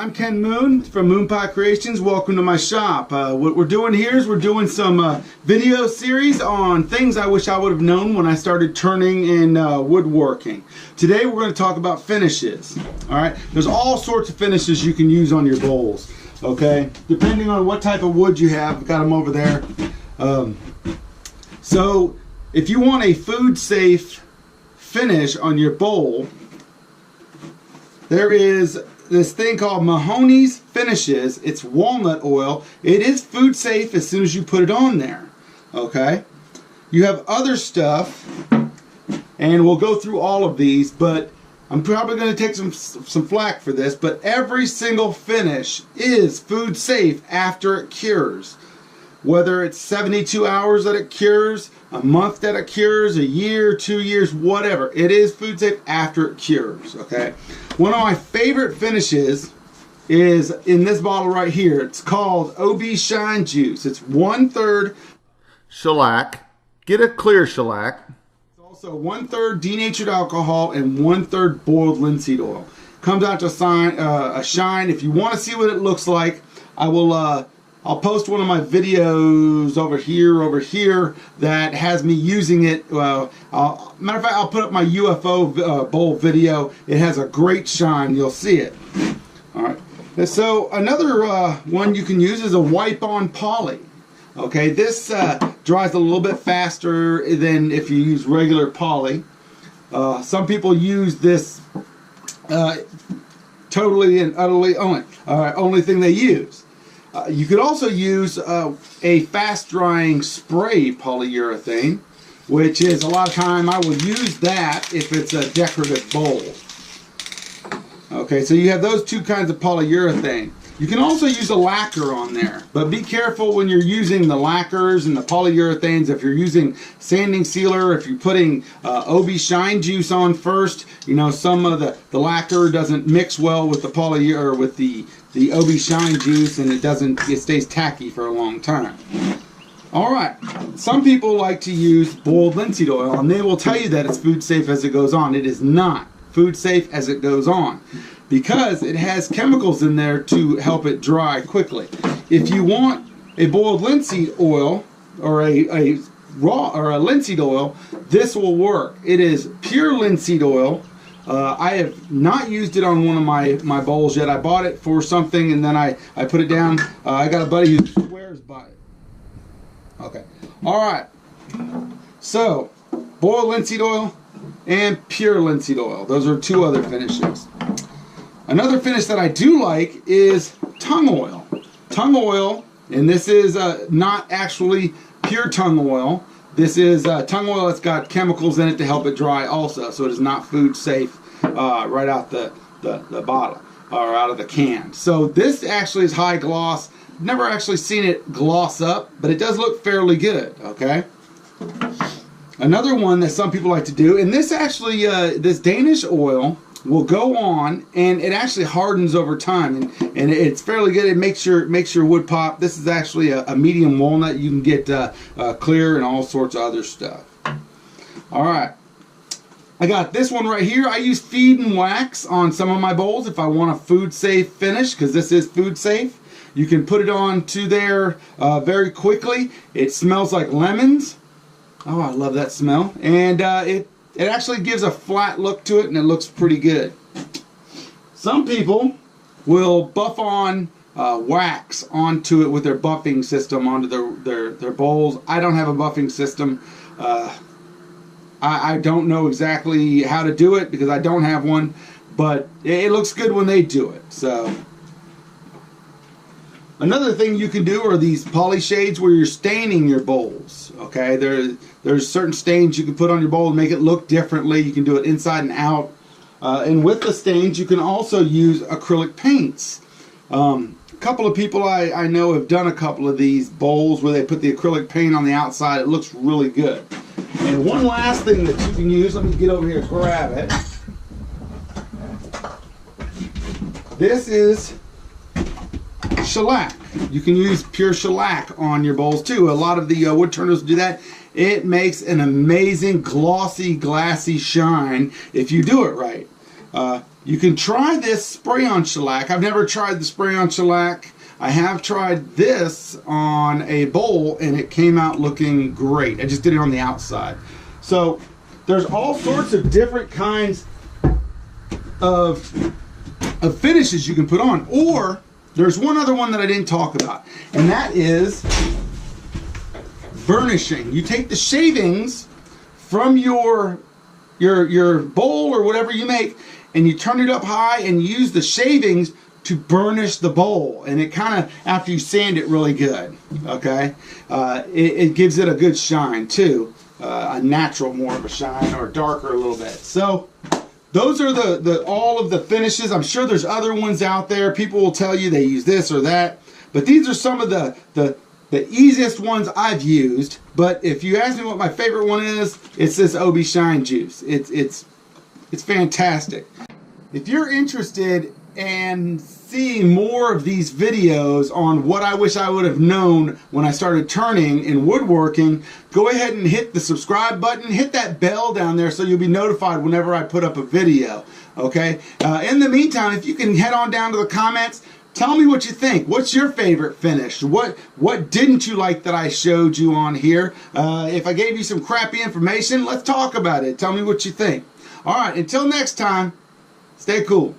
I'm Ken Moon from Moonpie Creations. Welcome to my shop. What we're doing here is we're doing some video series on things I wish I would have known when I started turning in woodworking. Today we're going to talk about finishes. Alright, there's all sorts of finishes you can use on your bowls. Okay, depending on what type of wood you have. I've got them over there. So if you want a food safe finish on your bowl, there is this thing called Mahoney's Finishes. It's walnut oil. It is food safe as soon as you put it on there. Okay, you have other stuff, and we'll go through all of these, but I'm probably going to take some flack for this, but every single finish is food safe after it cures. Whether it's 72 hours that it cures, a month that it cures, a year, 2 years, whatever. It is food safe after it cures, okay? One of my favorite finishes is in this bottle right here. It's called OB Shine Juice. It's 1/3 shellac. Get a clear shellac. It's also 1/3 denatured alcohol and 1/3 boiled linseed oil. Comes out to a shine. If you want to see what it looks like, I'll post one of my videos over here that has me using it. Matter of fact, I'll put up my UFO bowl video. It has a great shine. You'll see it. All right. So another one you can use is a wipe-on poly. Okay, this dries a little bit faster than if you use regular poly. Some people use this totally and utterly only thing they use. You could also use a fast-drying spray polyurethane, which is a lot of time I will use that if it's a decorative bowl. Okay, so you have those two kinds of polyurethane. You can also use a lacquer on there, but be careful when you're using the lacquers and the polyurethanes. If you're using sanding sealer, if you're putting OB Shine Juice on first, you know, some of the lacquer doesn't mix well with the the OB Shine Juice, and it stays tacky for a long time. Alright, some people like to use boiled linseed oil, and they will tell you that it's food safe as it goes on. It is not food safe as it goes on, because it has chemicals in there to help it dry quickly. If you want a boiled linseed oil, or a linseed oil, this will work. It is pure linseed oil. I have not used it on one of my bowls yet. I bought it for something and then I put it down. I got a buddy who swears by it. Okay. Alright. So, boiled linseed oil and pure linseed oil. Those are two other finishes. Another finish that I do like is tung oil. Tung oil, and this is not actually pure tung oil. This is tung oil that's got chemicals in it to help it dry also, so it is not food safe right out the bottle or out of the can. So this actually is high gloss. Never actually seen it gloss up, but it does look fairly good, okay? Another one that some people like to do, and this actually, this Danish oil will go on and it actually hardens over time, and it's fairly good. It makes your wood pop. This is actually a medium walnut. You can get clear and all sorts of other stuff. Alright, I got this one right here. I use feed and wax on some of my bowls if I want a food safe finish, because this is food safe. You can put it on to there very quickly. It smells like lemons. Oh, I love that smell. And it actually gives a flat look to it, and it looks pretty good. Some people will buff on wax onto it with their buffing system onto their bowls. I don't have a buffing system. I don't know exactly how to do it because I don't have one, but it looks good when they do it. So another thing you can do are these poly shades where you're staining your bowls. Okay, there's certain stains you can put on your bowl and make it look differently. You can do it inside and out. And with the stains, you can also use acrylic paints. A couple of people I know have done a couple of these bowls where they put the acrylic paint on the outside. It looks really good. And one last thing that you can use, let me get over here and grab it. This is shellac. You can use pure shellac on your bowls too. A lot of the wood turners do that. It makes an amazing glossy, glassy shine if you do it right. You can try this spray-on shellac. I've never tried the spray-on shellac. I have tried this on a bowl and it came out looking great. I just did it on the outside. So there's all sorts of different kinds of finishes you can put on. Or there's one other one that I didn't talk about, and that is burnishing. You take the shavings from your bowl or whatever you make, and you turn it up high and use the shavings to burnish the bowl, and it kind of, after you sand it really good, okay, it gives it a good shine too, a natural more of a shine, or darker a little bit. So those are all of the finishes. I'm sure there's other ones out there. People will tell you they use this or that, but these are some of the easiest ones I've used. But if you ask me what my favorite one is, it's this OB Shine Juice. It's fantastic. If you're interested in seeing more of these videos on what I wish I would have known when I started turning in woodworking, go ahead and hit the subscribe button, hit that bell down there so you'll be notified whenever I put up a video, okay? In the meantime, if you can head on down to the comments, tell me what you think. What's your favorite finish? What didn't you like that I showed you on here? If I gave you some crappy information, let's talk about it. Tell me what you think. All right, until next time, stay cool.